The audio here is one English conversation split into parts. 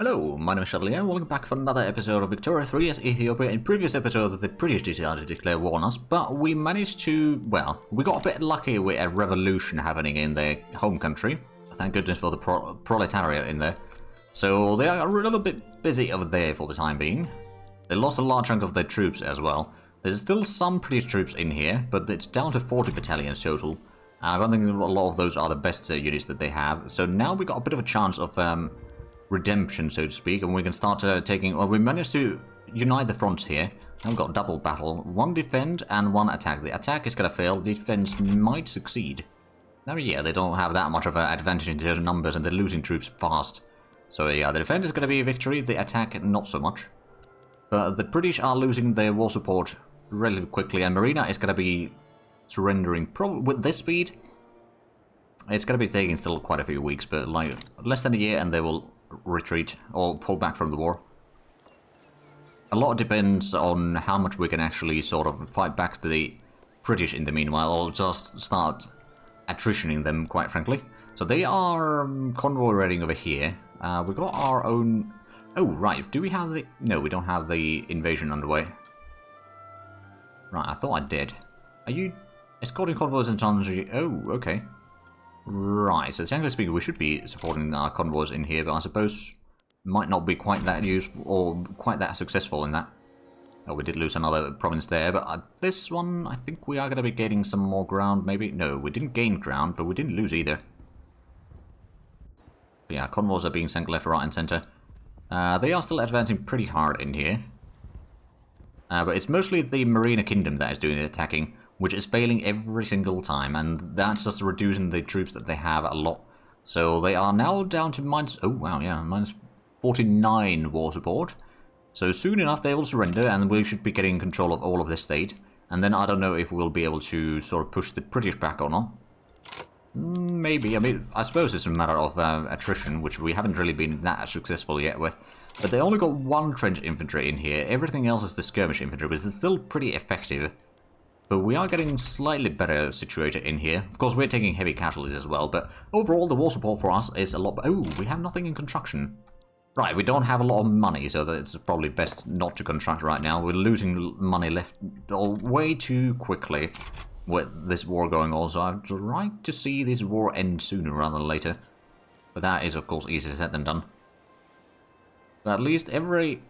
Hello, my name is Shadley and welcome back for another episode of Ep23 as Ethiopia. In previous episodes, the British decided to declare war on us, but we managed to, well, we got a bit lucky with a revolution happening in their home country. Thank goodness for the proletariat in there. So they are a little bit busy over there for the time being. They lost a large chunk of their troops as well. There's still some British troops in here, but it's down to 40 battalions total. I don't think a lot of those are the best units that they have. So now we got a bit of a chance of redemption, so to speak, and we can start taking... Well, we managed to unite the fronts here. Now we've got double battle. One defend and one attack. The attack is going to fail. The defense might succeed. Now, yeah, they don't have that much of an advantage in terms of numbers, and they're losing troops fast. So, yeah, the defense is going to be a victory. The attack, not so much. But the British are losing their war support relatively quickly, and Marina is going to be surrendering probably with this speed. It's going to be taking still quite a few weeks, but like less than a year, and they will retreat or pull back from the war. A lot depends on how much we can actually sort of fight back to the British in the meanwhile, or just start attritioning them, quite frankly. So they are convoy raiding over here. We've got our own... Oh, right. Do we have the... No, we don't have the invasion underway. Right, I thought I did. Are you escorting convoys in Tangier? Oh, okay. Right, so technically speaking, we should be supporting our convoys in here, but I suppose might not be quite that useful or quite that successful in that. Oh, we did lose another province there, but this one, I think we are going to be gaining some more ground, maybe? No, we didn't gain ground, but we didn't lose either. But yeah, convoys are being sent left, right, and centre. They are still advancing pretty hard in here. But it's mostly the Marina Kingdom that is doing the attacking, which is failing every single time, and that's just reducing the troops that they have a lot. So they are now down to minus... Oh, wow, yeah, minus 49 war support. So soon enough they will surrender, and we should be getting control of all of this state. And then I don't know if we'll be able to sort of push the British back or not. Maybe. I mean, I suppose it's a matter of attrition, which we haven't really been that successful yet with. But they only got one trench infantry in here. Everything else is the skirmish infantry, which is still pretty effective. But we are getting slightly better situated in here. Of course, we're taking heavy casualties as well, but overall the war support for us is a lot... Oh, we have nothing in construction. Right, we don't have a lot of money, so that it's probably best not to construct right now. We're losing money left way too quickly with this war going on, so I'd like to see this war end sooner rather than later. But that is, of course, easier said than done. But at least every...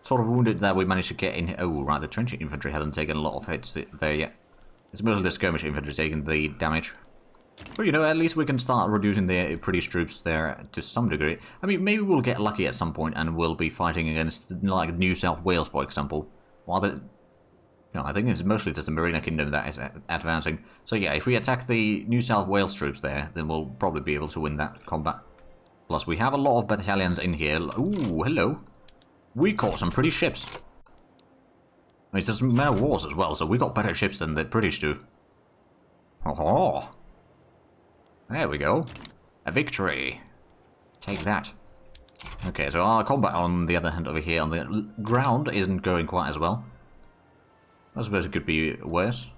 sort of wounded that we managed to get in. Oh, right, the trench infantry hasn't taken a lot of hits there yet. It's mostly the skirmish infantry taking the damage. But, you know, at least we can start reducing the British troops there to some degree. I mean, maybe we'll get lucky at some point and we'll be fighting against, like, New South Wales, for example. While the... No, I think it's mostly just the Marina Kingdom that is advancing. So, yeah, if we attack the New South Wales troops there, then we'll probably be able to win that combat. Plus, we have a lot of battalions in here. Ooh, hello. We caught some pretty ships. I mean, it's just men of wars as well, so we got better ships than the British do. Oh, there we go. A victory. Take that. Okay, so our combat on the other hand over here on the ground isn't going quite as well. I suppose it could be worse.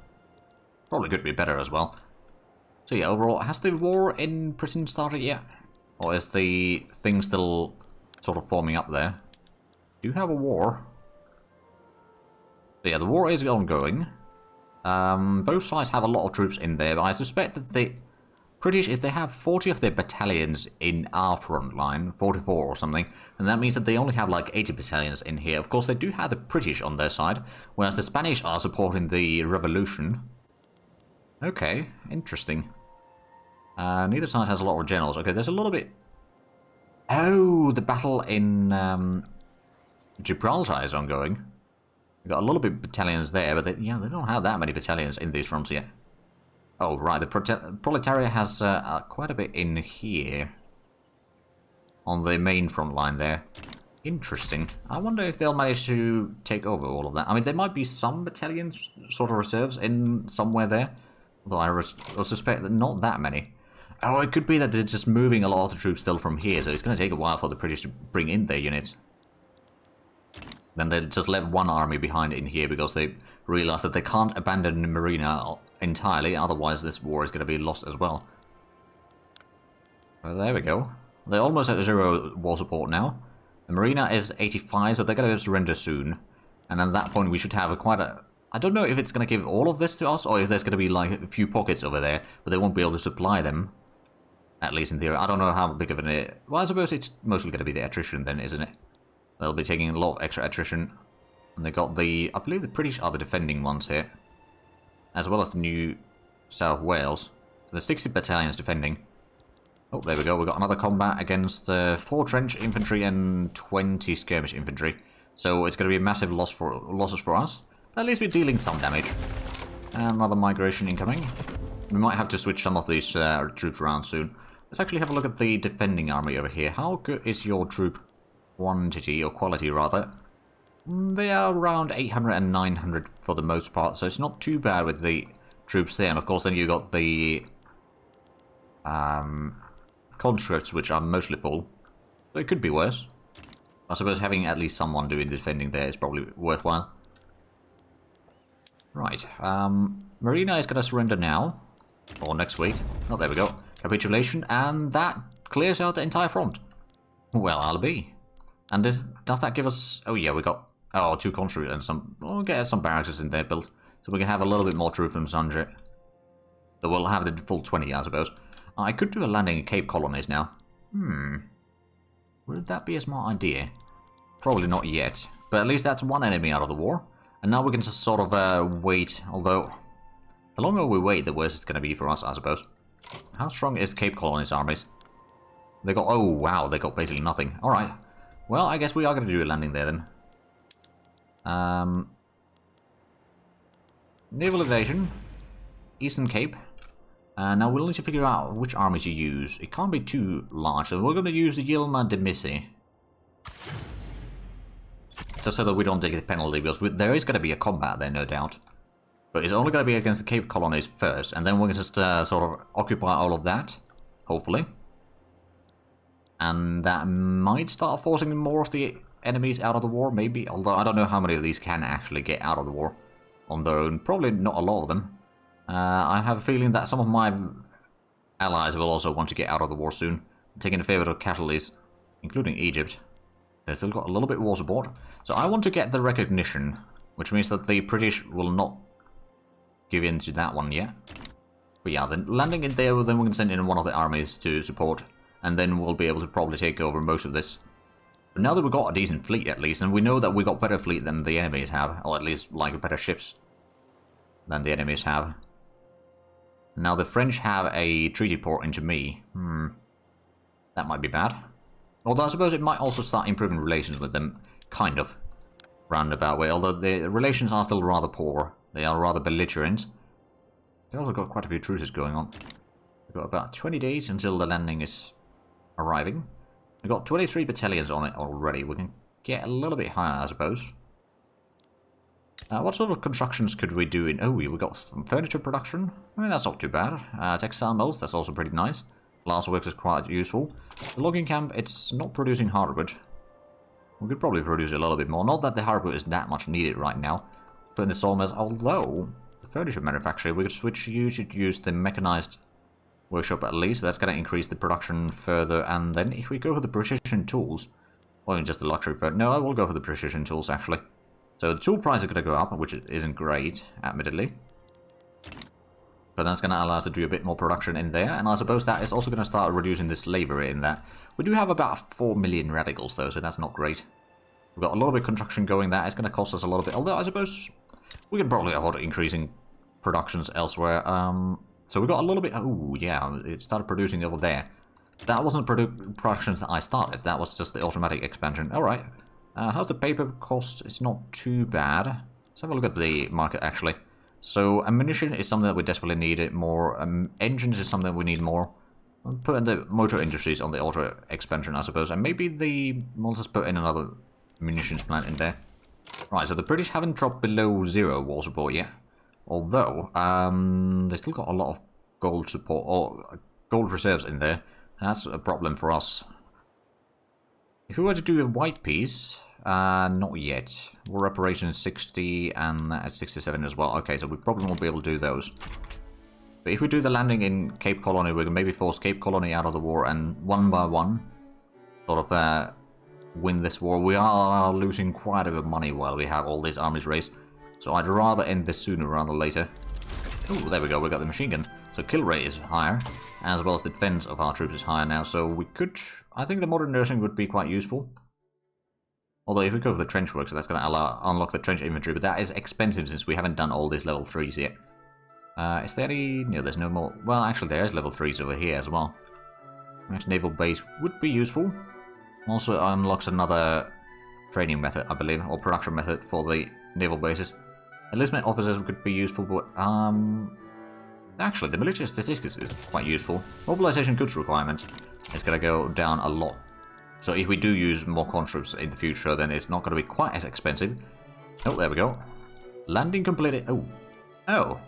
Probably could be better as well. So yeah, overall, has the war in Britain started yet? Or is the thing still sort of forming up there? Do have a war. But yeah, the war is ongoing. Both sides have a lot of troops in there, but I suspect that the British, if they have 40 of their battalions in our front line, 44 or something, and that means that they only have like 80 battalions in here. Of course, they do have the British on their side, whereas the Spanish are supporting the revolution. Okay, interesting. Neither side has a lot of generals. Okay, there's a little bit... Oh, the battle in... Gibraltar is ongoing. We've got a little bit of battalions there, but yeah, they don't have that many battalions in these fronts yet. Oh, right, the proletariat has quite a bit in here. On the main front line there. Interesting. I wonder if they'll manage to take over all of that. I mean, there might be some battalions, sort of reserves, in somewhere there. Although I suspect that not that many. Oh, it could be that they're just moving a lot of the troops still from here, so it's going to take a while for the British to bring in their units. Then they just left one army behind in here because they realized that they can't abandon Marina entirely, otherwise this war is going to be lost as well. Well, there we go. They're almost at 0 war support now. The Marina is 85, so they're going to surrender soon. And at that point, we should have quite a... I don't know if it's going to give all of this to us, or if there's going to be like a few pockets over there, but they won't be able to supply them. At least in theory. I don't know how big of an... Well, I suppose it's mostly going to be the attrition then, isn't it? They'll be taking a lot of extra attrition. And they got the... I believe the British are the defending ones here. As well as the New South Wales. There's 60 battalions defending. Oh, there we go. We got another combat against 4 trench infantry and 20 skirmish infantry. So it's going to be a massive losses for us. But at least we're dealing some damage. And another migration incoming. We might have to switch some of these troops around soon. Let's actually have a look at the defending army over here. How good is your troop quantity, or quality rather? They are around 800 and 900 for the most part, so it's not too bad with the troops there. And of course then you got the conscripts, which are mostly full. So it could be worse. I suppose having at least someone doing the defending there is probably worthwhile. Right, Marina is going to surrender now. Or next week. Oh, there we go. Capitulation, and that clears out the entire front. Well, I'll be. And does that give us... Oh yeah, we got... Oh, 2 conscripts and some... We'll get some barracks in there built. So we can have a little bit more troops from Sanjay. So we'll have the full 20, I suppose. I could do a landing in Cape Colonies now. Would that be a smart idea? Probably not yet. But at least that's one enemy out of the war. And now we can just sort of wait, although... The longer we wait, the worse it's going to be for us, I suppose. How strong is Cape Colony's armies? They got... Oh, wow, they got basically nothing. Alright. Well, I guess we are going to do a landing there, then. Naval invasion. Eastern Cape. Now we'll need to figure out which army to use. It can't be too large, so we're going to use the Yilmaz de Missy. Just so that we don't take the penalty, because there is going to be a combat there, no doubt. But it's only going to be against the Cape Colonies first, and then we can just sort of occupy all of that, hopefully. And that might start forcing more of the enemies out of the war, maybe. Although I don't know how many of these can actually get out of the war on their own. Probably not a lot of them. I have a feeling that some of my allies will also want to get out of the war soon, taking a favour of casualties, including Egypt. They've still got a little bit war support. So I want to get the recognition, which means that the British will not give in to that one yet. But yeah, then landing in there, then we can send in one of the armies to support, and then we'll be able to probably take over most of this. But now that we've got a decent fleet at least, and we know that we got better fleet than the enemies have, or at least like better ships than the enemies have. Now the French have a treaty port into me. That might be bad. Although I suppose it might also start improving relations with them, kind of, roundabout way. Although the relations are still rather poor. They are rather belligerent. They've also got quite a few truces going on. We've got about 20 days until the landing is arriving. We've got 23 battalions on it already. We can get a little bit higher, I suppose. What sort of constructions could we do in... Oh, we got some furniture production. I mean, that's not too bad. Textile mills, that's also pretty nice. Glassworks is quite useful. The logging camp, it's not producing hardwood. We could probably produce a little bit more. Not that the hardwood is that much needed right now. But in the sawmills, although the furniture manufacturer, we could switch. You should use the mechanized workshop at least. That's going to increase the production further. And then if we go for the precision tools, or just the luxury furniture. No, I will go for the precision tools actually. So the tool price is going to go up, which isn't great, admittedly. But that's going to allow us to do a bit more production in there. And I suppose that is also going to start reducing the slavery in that. We do have about 4 million radicals though, so that's not great. We've got a little bit of construction going there. It's going to cost us a little bit. Although I suppose we can probably afford increasing productions elsewhere. So we got a little bit... Oh, yeah, it started producing over there. That wasn't productions that I started. That was just the automatic expansion. Alright. How's the paper cost? It's not too bad. Let's have a look at the market, actually. So, ammunition is something that we desperately need more. Engines is something we need more. I'll put in the motor industries on the auto expansion, I suppose. And maybe we'll just put in another munitions plant in there. Right, so the British haven't dropped below 0 war support yet. Although, they still got a lot of gold support, or gold reserves in there. That's a problem for us. If we were to do a white piece, not yet. War reparations 60 and that is 67 as well. Okay, so we probably won't be able to do those. But if we do the landing in Cape Colony, we can maybe force Cape Colony out of the war and one by one sort of win this war. We are losing quite a bit of money while we have all these armies raised. So I'd rather end this sooner rather than later. Oh, there we go, we got the machine gun. So kill rate is higher, as well as the defense of our troops is higher now, so we could... I think the modern nursing would be quite useful. Although if we go for the trench work, so that's going to unlock the trench infantry, but that is expensive since we haven't done all these level 3s yet. Is there any... No, there's no more... Well, actually there is level 3s over here as well. Next naval base would be useful. Also unlocks another training method, I believe, or production method for the naval bases. Enlistment officers could be useful, but actually the military statistics is quite useful. Mobilization goods requirements is going to go down a lot. So if we do use more conscripts in the future, then it's not going to be quite as expensive. Oh, there we go. Landing completed. Oh. Oh.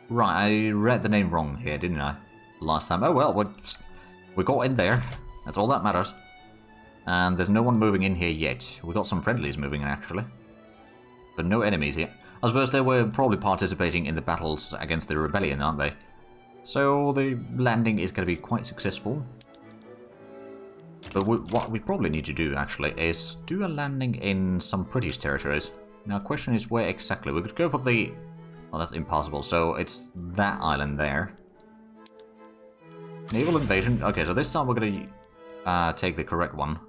Right, I read the name wrong here, didn't I? Last time. Oh well, we got in there. That's all that matters. And there's no one moving in here yet. We got some friendlies moving in, actually. But no enemies yet. I suppose they were probably participating in the battles against the rebellion, aren't they? So the landing is going to be quite successful. But what we probably need to do, actually, is do a landing in some British territories. Now, the question is where exactly. We could go for the... Well, that's impossible. So it's that island there. Naval invasion. Okay, so this time we're going to take the correct one.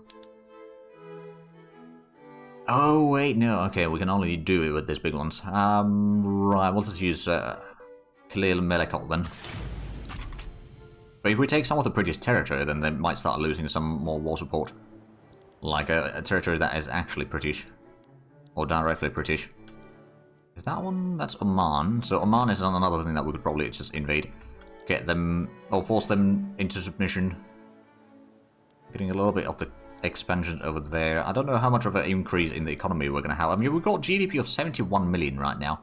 Oh, wait, no. Okay, we can only do it with these big ones. Right, we'll just use Khalil Melekot then. But if we take some of the British territory, then they might start losing some more war support. Like a territory that is actually British. Or directly British. Is that one? That's Oman. So Oman is another thing that we could probably just invade. Get them, or force them into submission. Getting a little bit of the expansion over there. I don't know how much of an increase in the economy we're going to have. I mean, we've got GDP of 71 million right now.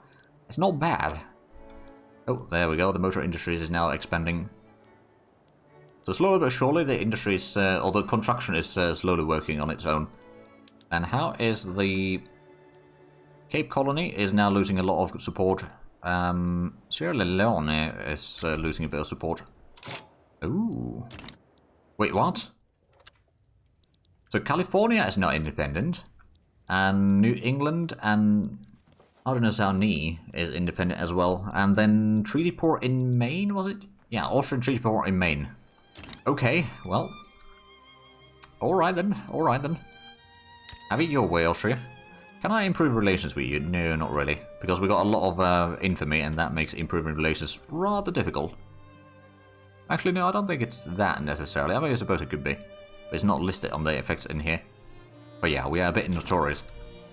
It's not bad. Oh, there we go. The motor industries is now expanding. So slowly but surely the industry is, or the construction is slowly working on its own. And how is the Cape Colony is now losing a lot of support. Sierra Leone is losing a bit of support. Ooh. Wait, what? So California is now independent, and New England and Haudenosaunee is independent as well, and then Treaty Port in Maine, was it? Yeah, Austrian Treaty Port in Maine. Okay, well, alright then, Have it your way, Austria. Can I improve relations with you? No, not really, because we got a lot of infamy, and that makes improving relations rather difficult. Actually, no, I don't think it's that necessarily. I suppose it could be. It's not listed on the effects in here. But yeah, we are a bit notorious.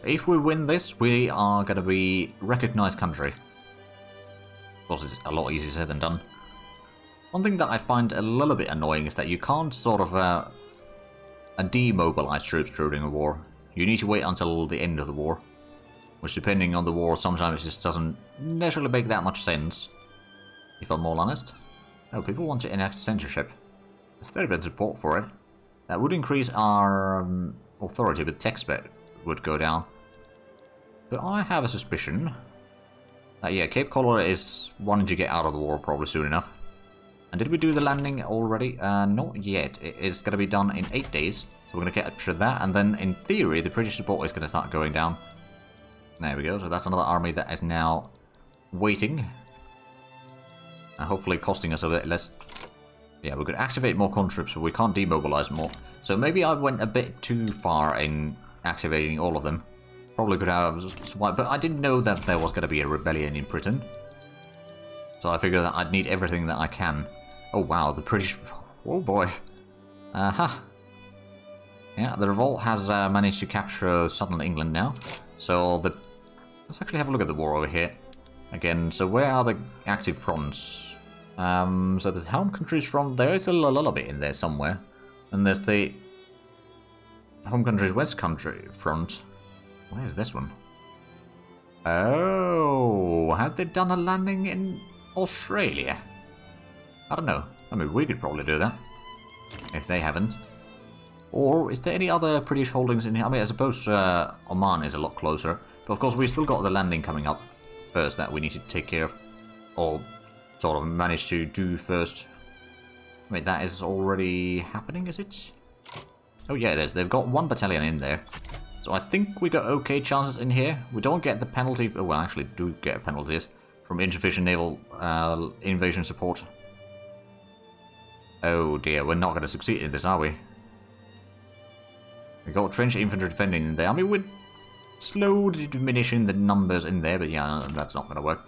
If we win this, we are going to be recognized country. Of course, it's a lot easier said than done. One thing that I find a little bit annoying is that you can't sort of demobilize troops during a war. You need to wait until the end of the war. Which, depending on the war, sometimes it just doesn't necessarily make that much sense. If I'm all honest. Oh, people want to enact censorship. There's 30% support for it. That would increase our authority, but tech spec would go down. But I have a suspicion that, yeah, Cape Colony is wanting to get out of the war probably soon enough. And did we do the landing already? Not yet. It is going to be done in 8 days. So we're going to capture that, and then in theory the British support is going to start going down. There we go. So that's another army that is now waiting. And hopefully costing us a bit less. Yeah, we could activate more conscripts, but we can't demobilize more. So maybe I went a bit too far in activating all of them. Probably could have swiped, but I didn't know that there was going to be a rebellion in Britain. So I figured that I'd need everything that I can. Oh wow, the British... Oh boy. Aha. Yeah, the revolt has managed to capture southern England now. So the... Let's actually have a look at the war over here. Again, so where are the active fronts? So the home country's front, there is a little bit in there somewhere. And there's the home country's west country front. Where is this one? Oh, have they done a landing in Australia? I don't know. I mean, we could probably do that. If they haven't. Or is there any other British holdings in here? I mean, I suppose Oman is a lot closer. But of course, we still got the landing coming up first that we need to take care of. Or sort of manage to do first. Wait, that is already happening, is it? Oh yeah, it is. They've got 1 battalion in there. So I think we got okay chances in here. We don't get the penalty... Oh, well, actually do get penalties from insufficient naval invasion support. Oh dear, we're not going to succeed in this, are we? We got trench infantry defending in there. I mean, we're slowly diminishing the numbers in there, but yeah, that's not going to work.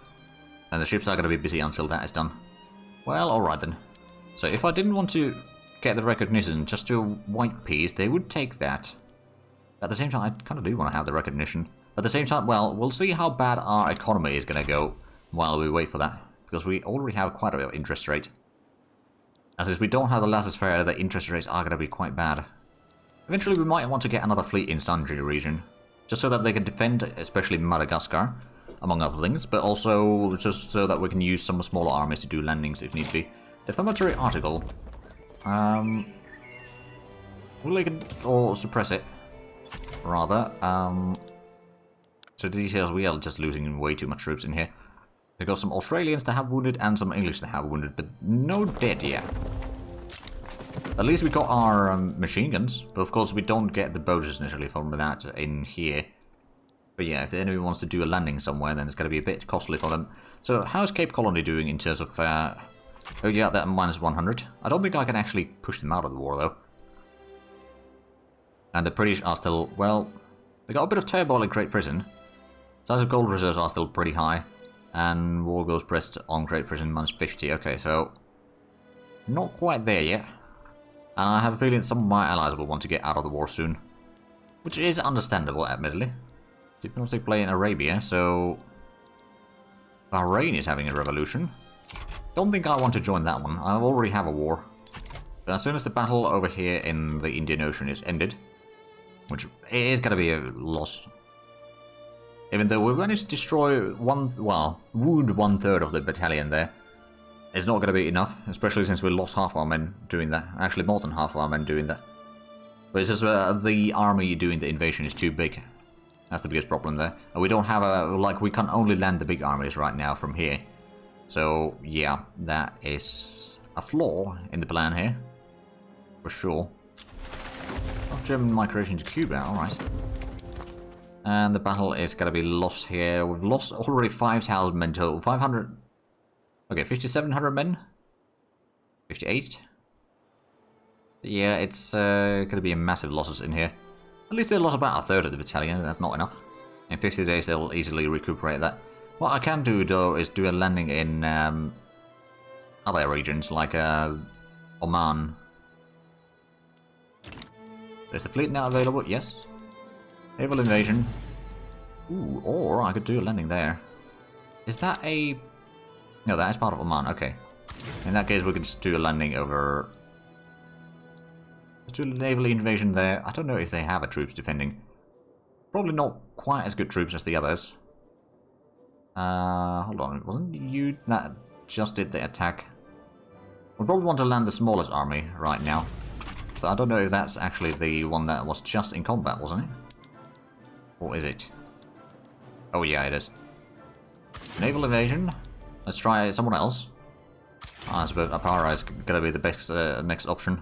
And the ships are going to be busy until that is done. Well, alright then. So if I didn't want to get the recognition, just do a white piece, they would take that. At the same time, I kind of do want to have the recognition. At the same time, well, we'll see how bad our economy is going to go while we wait for that. Because we already have quite a bit of interest rate. And since we don't have the laissez-faire, the interest rates are going to be quite bad. Eventually we might want to get another fleet in Sanji region. Just so that they can defend, especially Madagascar, among other things. But also just so that we can use some smaller armies to do landings if need be. Defamatory article. Well, they can... or suppress it. Rather. So the details, we are just losing way too much troops in here. They got some Australians that have wounded and some English that have wounded, but no dead yet. At least we got our machine guns, but of course we don't get the bonuses initially from that in here. But yeah, if the enemy wants to do a landing somewhere, then it's going to be a bit costly for them. So how's Cape Colony doing in terms of... oh yeah, that minus 100. I don't think I can actually push them out of the war though. And the British are still, well, they got a bit of turmoil in Great Britain. Size of gold reserves are still pretty high. And war goes pressed on Great Britain minus 50. Okay, so not quite there yet. And I have a feeling some of my allies will want to get out of the war soon. Which is understandable, admittedly. Diplomatic play in Arabia, so... Bahrain is having a revolution. Don't think I want to join that one. I already have a war. But as soon as the battle over here in the Indian Ocean is ended, which is going to be a loss. Even though we managed to destroy wound 1/3 of the battalion there. It's not going to be enough, especially since we lost half our men doing that. Actually, more than half of our men doing that. But it's just the army doing the invasion is too big. That's the biggest problem there. And we don't have a... like, we can only land the big armies right now from here. So, yeah, that is a flaw in the plan here. For sure. Oh, German migration to Cuba, alright. And the battle is going to be lost here. We've lost already 5,000 men total. 500... Okay, 5,700 men? 58? Yeah, it's going to be massive losses in here. At least they lost about 1/3 of the battalion, that's not enough. In 50 days they'll easily recuperate that. What I can do, though, is do a landing in other regions, like Oman. Is the fleet now available? Yes. Naval invasion. Ooh, or I could do a landing there. Is that a... No, that is part of Oman, okay. In that case, we could just do a landing over... Let's do a naval invasion there. I don't know if they have a troops defending. Probably not quite as good troops as the others. Hold on, wasn't you that just did the attack? We'll probably want to land the smallest army right now. So I don't know if that's actually the one that was just in combat, wasn't it? Or is it? Oh yeah, it is. Naval invasion. Let's try someone else. I suppose Apara is going to be the best next option.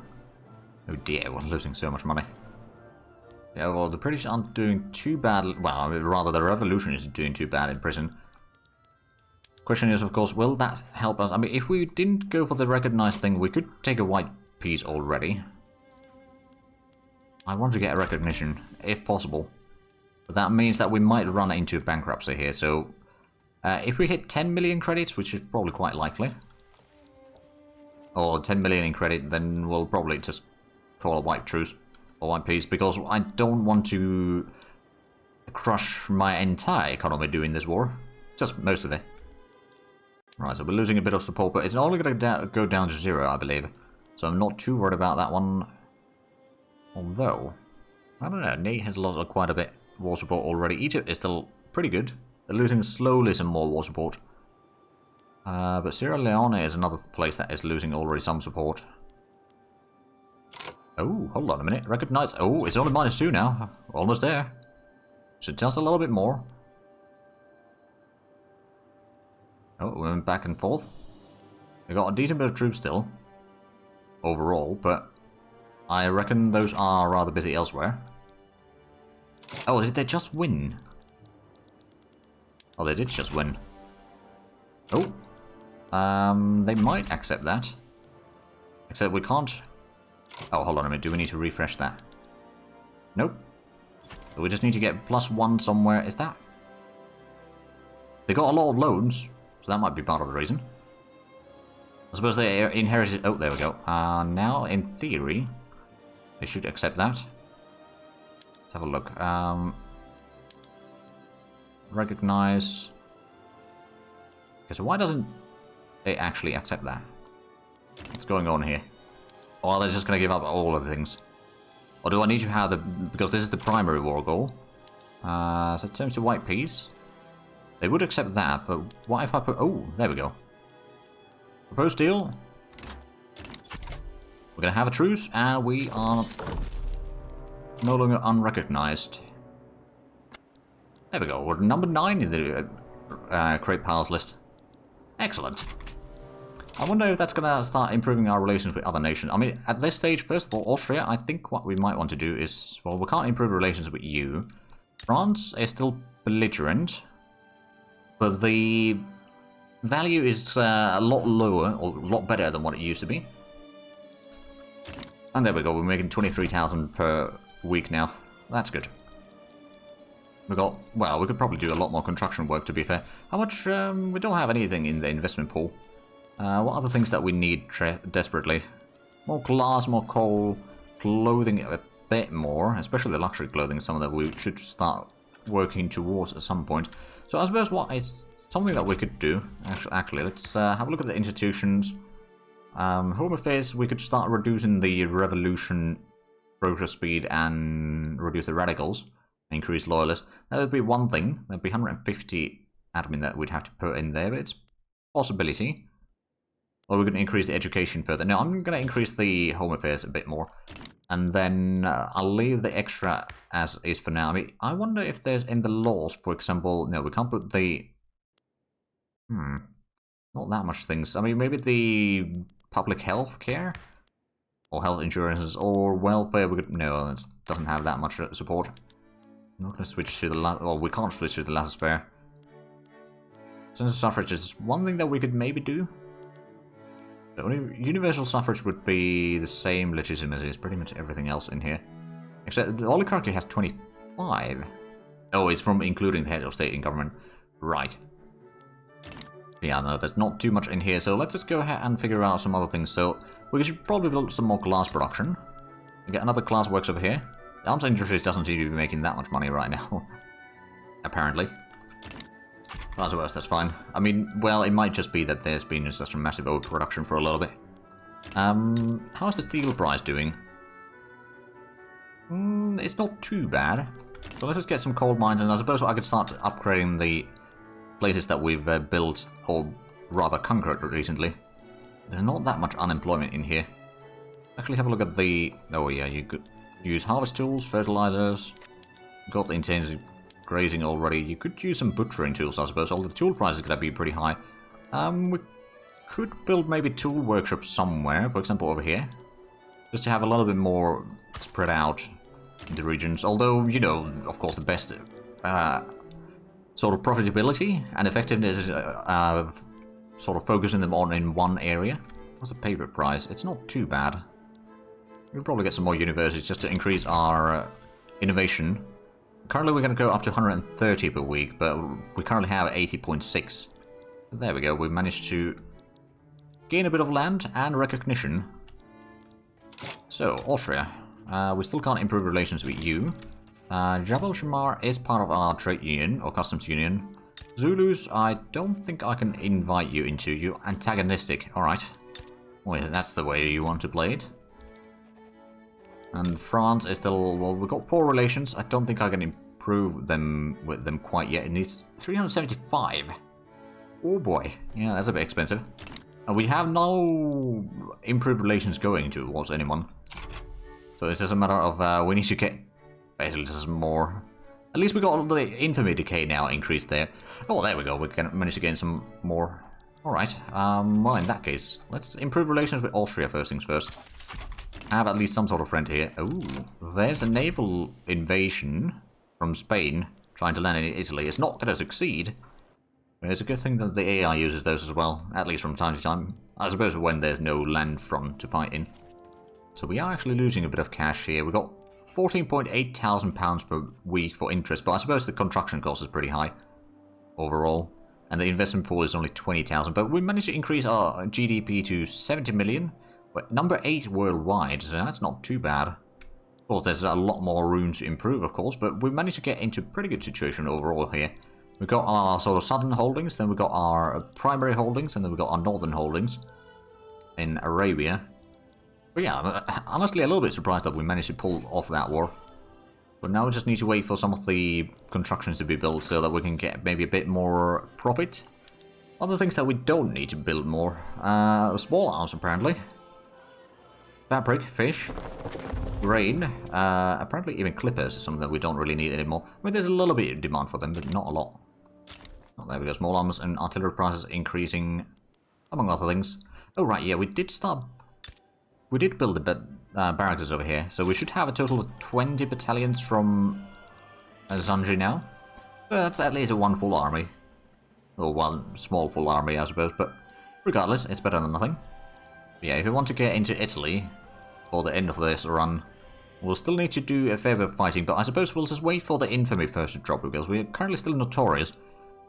Oh dear, we're losing so much money. Yeah, well, the British aren't doing too bad. Well, rather, the revolution isn't doing too bad in prison. Question is, of course, will that help us? I mean, if we didn't go for the recognized thing, we could take a white piece already. I want to get a recognition, if possible. But that means that we might run into bankruptcy here, so... if we hit 10 million credits, which is probably quite likely, or 10 million in credit, then we'll probably just call a white truce, or white peace, because I don't want to crush my entire economy doing this war. Just most of it. Right, so we're losing a bit of support, but it's only going to go down to 0, I believe. So I'm not too worried about that one. Although, I don't know, Nate has lost quite a bit of war support already. Egypt is still pretty good. They're losing slowly some more war support. But Sierra Leone is another place that is losing already some support. Oh, hold on a minute. Recognize. Oh, it's only -2 now. Almost there. Should just a little bit more. Oh, we went back and forth. We got a decent bit of troops still. Overall, but I reckon those are rather busy elsewhere. Oh, did they just win? Oh, they did just win. Oh. They might accept that. Except we can't... Oh, hold on a minute. Do we need to refresh that? Nope. So we just need to get +1 somewhere. Is that... They got a lot of loans, so that might be part of the reason. I suppose they inherited... Oh, there we go. Now, in theory, they should accept that. Let's have a look. Recognize... Okay, so why doesn't they actually accept that? What's going on here? Or they're just going to give up all of the things. Or do I need to have the... Because this is the primary war goal. So it turns to white peace. They would accept that, but what if I put... Oh, there we go. Proposed deal. We're going to have a truce, and we are no longer unrecognized. There we go. We're number 9 in the Great Powers list. Excellent. I wonder if that's going to start improving our relations with other nations. I mean, at this stage, first of all, Austria, I think what we might want to do is... Well, we can't improve relations with you. France is still belligerent. But the value is a lot lower, or a lot better than what it used to be. And there we go, we're making 23,000 per week now. That's good. We got, well, we could probably do a lot more construction work, to be fair. How much, we don't have anything in the investment pool. What are the things that we need desperately? More glass, more coal, clothing a bit more, especially the luxury clothing, some of that we should start working towards at some point. So I suppose what is something that we could do, actually let's have a look at the institutions. Home Affairs, we could start reducing the revolution progress speed and reduce the radicals, increase loyalists. That would be one thing. That'd be 150 admin that we'd have to put in there, but it's a possibility. Or we're going to increase the education further. No, I'm going to increase the Home Affairs a bit more. And then I'll leave the extra as is for now. I mean, I wonder if there's in the laws, for example... No, we can't put the... Not that much things. I mean, maybe the public health care? Or health insurances, or welfare. We could... No, that doesn't have that much support. I'm not going to switch to the... Well, we can't switch to the laissez-faire. Census suffrage is one thing that we could maybe do. The only universal suffrage would be the same legitimacy as pretty much everything else in here. Except the oligarchy has 25. Oh, it's from including the head of state and government. Right. Yeah, no, there's not too much in here, so let's just go ahead and figure out some other things. So, we should probably build some more glass production. We get another glass works over here. The arms industry doesn't seem to be making that much money right now. Apparently. That's worse, that's fine. I mean, well, it might just be that there's been such a massive overproduction for a little bit. How is the steel price doing? It's not too bad. So let's just get some coal mines, and I suppose I could start upgrading the places that we've built, or rather conquered recently. There's not that much unemployment in here. Actually, have a look at the... Oh yeah, you could use harvest tools, fertilizers. Got the intensive grazing already. You could use some butchering tools, I suppose, although the tool price is going to be pretty high. We could build maybe tool workshops somewhere, for example over here. Just to have a little bit more spread out in the regions. Although, you know, of course the best sort of profitability and effectiveness of sort of focusing them on in one area. What's the paper price? It's not too bad. We'll probably get some more universities just to increase our innovation. Currently we're going to go up to 130 per week, but we currently have 80.6. There we go, we've managed to gain a bit of land and recognition. So, Austria. We still can't improve relations with you. Jabal Shamar is part of our trade union, or customs union. Zulus, I don't think I can invite you into. You're antagonistic, alright. Well, that's the way you want to play it. And France is still, well, we've got poor relations. I don't think I can improve them with them quite yet. It needs 375. Oh boy. Yeah, that's a bit expensive. And we have no improved relations going towards anyone. So it's just a matter of, we need to get basically just more. At least we got the infamy decay now increased there. Oh, there we go. We can manage to gain some more. Alright. Well, in that case, let's improve relations with Austria first things first. have at least some sort of friend here. Ooh, there's a naval invasion from Spain trying to land in Italy. It's not going to succeed. But it's a good thing that the AI uses those as well, at least from time to time. I suppose when there's no land front to fight in. So we are actually losing a bit of cash here. We've got 14.8 thousand pounds per week for interest, but I suppose the construction cost is pretty high overall. And the investment pool is only 20,000, but we managed to increase our GDP to 70 million. But number 8 worldwide, so that's not too bad. Of course, there's a lot more room to improve, of course, but we managed to get into a pretty good situation overall here. We've got our sort of southern holdings, then we've got our primary holdings, and then we've got our northern holdings in Arabia. But yeah, I'm honestly a little bit surprised that we managed to pull off that war. But now we just need to wait for some of the constructions to be built so that we can get maybe a bit more profit. Other things that we don't need to build more. Small arms, apparently. Fabric, fish, grain, apparently even clippers is something that we don't really need anymore. I mean, there's a little bit of demand for them, but not a lot. Oh, there we go, small arms and artillery prices increasing, among other things. Oh right, yeah, we did build the barracks over here, so we should have a total of 20 battalions from Zanji now. That's at least one full army. Or one small full army, I suppose, but regardless, it's better than nothing. Yeah, if we want to get into Italy for the end of this run, we'll still need to do a fair bit of fighting, but I suppose we'll just wait for the infamy first to drop, because we're currently still notorious.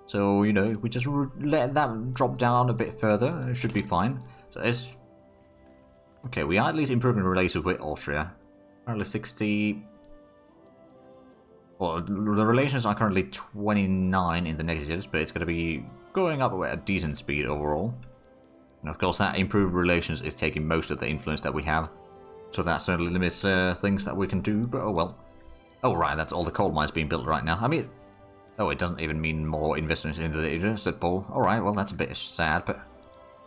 So, you know, if we just let that drop down a bit further, it should be fine. So it's... Okay, we are at least improving relations with Austria. Currently 60... Well, the relations are currently 29 in the negatives, but it's going to be going up at a decent speed overall. And of course, that improved relations is taking most of the influence that we have. So that certainly limits things that we can do, but oh well. Oh right, that's all the coal mines being built right now. I mean... Oh, it doesn't even mean more investments into the illicit pool. Alright, well that's a bit sad, but...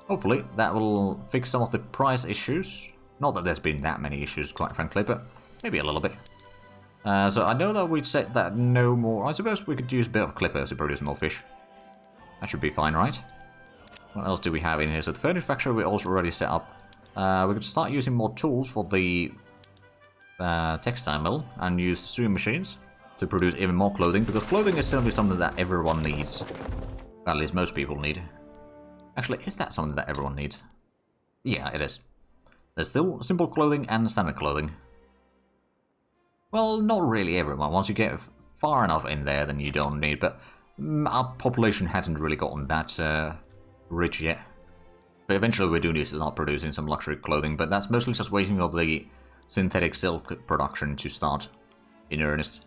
Hopefully that will fix some of the price issues. Not that there's been that many issues, quite frankly, but maybe a little bit. So I know that we said that no more... I suppose we could use a bit of clippers to produce more fish. That should be fine, right? What else do we have in here? So the furniture factory we also already set up. We could start using more tools for the textile mill and use the sewing machines to produce even more clothing, because clothing is certainly something that everyone needs. At least most people need. Actually, is that something that everyone needs? Yeah, it is. There's still simple clothing and standard clothing. Well, not really everyone. Once you get far enough in there, then you don't need, but our population hasn't really gotten that rich yet. But eventually we do need to start producing some luxury clothing, but that's mostly just waiting for the synthetic silk production to start in earnest.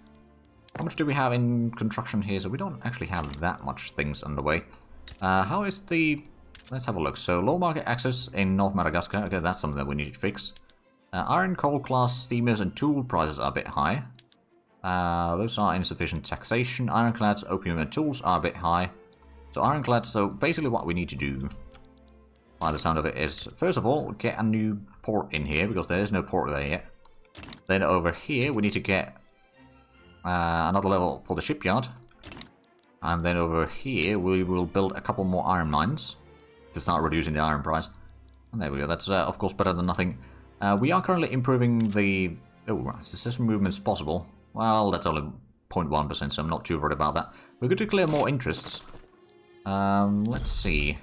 How much do we have in construction here? So we don't actually have that much things underway. How is the... Let's have a look. So low market access in North Madagascar. Okay, that's something that we need to fix. Iron coal class steamers and tool prices are a bit high. Those are insufficient taxation. Ironclads, opium and tools are a bit high. So ironclads, so basically what we need to do, by the sound of it, is first of all get a new port in here, because there is no port there yet. Then over here we need to get another level for the shipyard. And then over here we will build a couple more iron mines to start reducing the iron price. And there we go, that's of course better than nothing. We are currently improving the... Oh, is the system movements possible? Well, that's only 0.1%, so I'm not too worried about that. We could declare more interests. Let's see.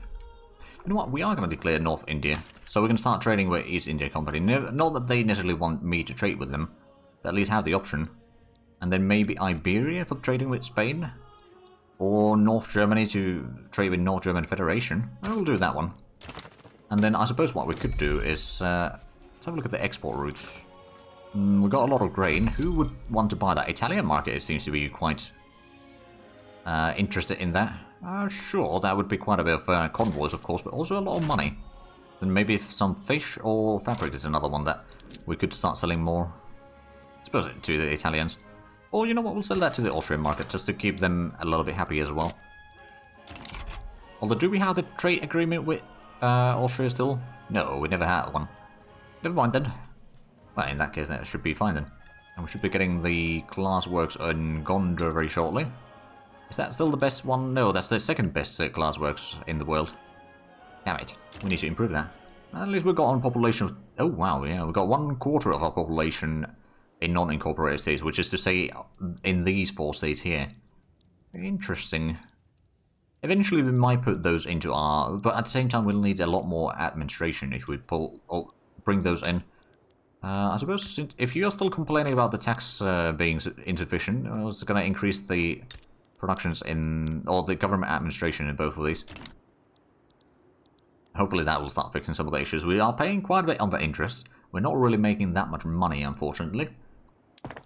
You know what, we are going to declare North India. So we can start trading with East India Company. Not that they necessarily want me to trade with them, but at least have the option. And then maybe Iberia for trading with Spain. Or North Germany to trade with North German Federation. We'll do that one. And then I suppose what we could do is... let's have a look at the export routes. We've got a lot of grain. Who would want to buy that? Italian market seems to be quite interested in that. Sure, that would be quite a bit of convoys, of course, but also a lot of money. Then maybe if some fish or fabric is another one that we could start selling more. I suppose to the Italians. Or you know what, we'll sell that to the Austrian market just to keep them a little bit happy as well. Although, do we have the trade agreement with Austria still? No, we never had one. Never mind then. Well, in that case, that should be fine then. And we should be getting the glass works in Gondor very shortly. Is that still the best one? No, that's the second best glass works in the world. Damn it. We need to improve that. At least we've got a population of... Oh, wow, yeah. We've got 1/4 of our population in non-incorporated states, which is to say in these 4 states here. Interesting. Eventually we might put those into our... But at the same time we'll need a lot more administration if we bring those in. I suppose if you're still complaining about the tax being insufficient, I was going to increase the productions in... or the government administration in both of these. Hopefully that will start fixing some of the issues. We are paying quite a bit on the interest. We're not really making that much money, unfortunately.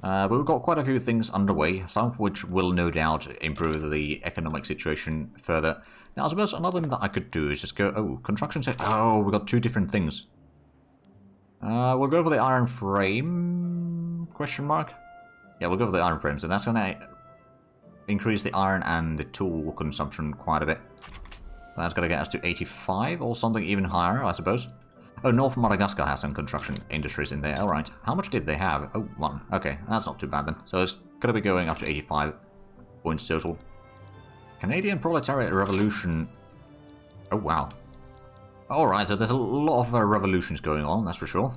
But we've got quite a few things underway, some of which will no doubt improve the economic situation further. Now, I suppose another thing that I could do is just go... Oh, construction set... Oh, we've got 2 different things. We'll go for the iron frame... Question mark? Yeah, we'll go for the iron frame, so that's going to increase the iron and the tool consumption quite a bit. That's going to get us to 85 or something even higher, I suppose. Oh, North Madagascar has some construction industries in there. Alright. How much did they have? Oh, 1. Okay, that's not too bad then. So it's going to be going up to 85 points total. Canadian Proletariat Revolution. Oh, wow. Alright, so there's a lot of revolutions going on, that's for sure.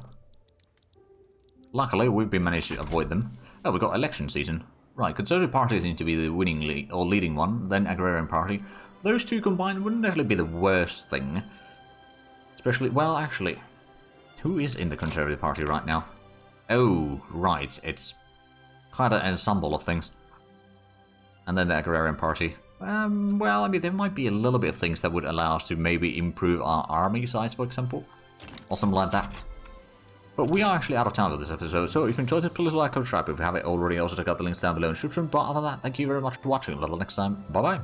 Luckily, we've been managed to avoid them. Oh, we've got election season. Right, Conservative Party seems to be the winning or leading one, then Agrarian Party. Those 2 combined wouldn't actually be the worst thing. Especially, well, actually, who is in the Conservative Party right now? Oh, right, it's kind of an ensemble of things. And then the Agrarian Party. Well, I mean, there might be a little bit of things that would allow us to maybe improve our army size, for example. Or something like that. But we are actually out of time for this episode, so if you enjoyed it, please like and subscribe if you haven't already. Also check out the links down below in the description. But other than that, thank you very much for watching. Until next time, bye-bye.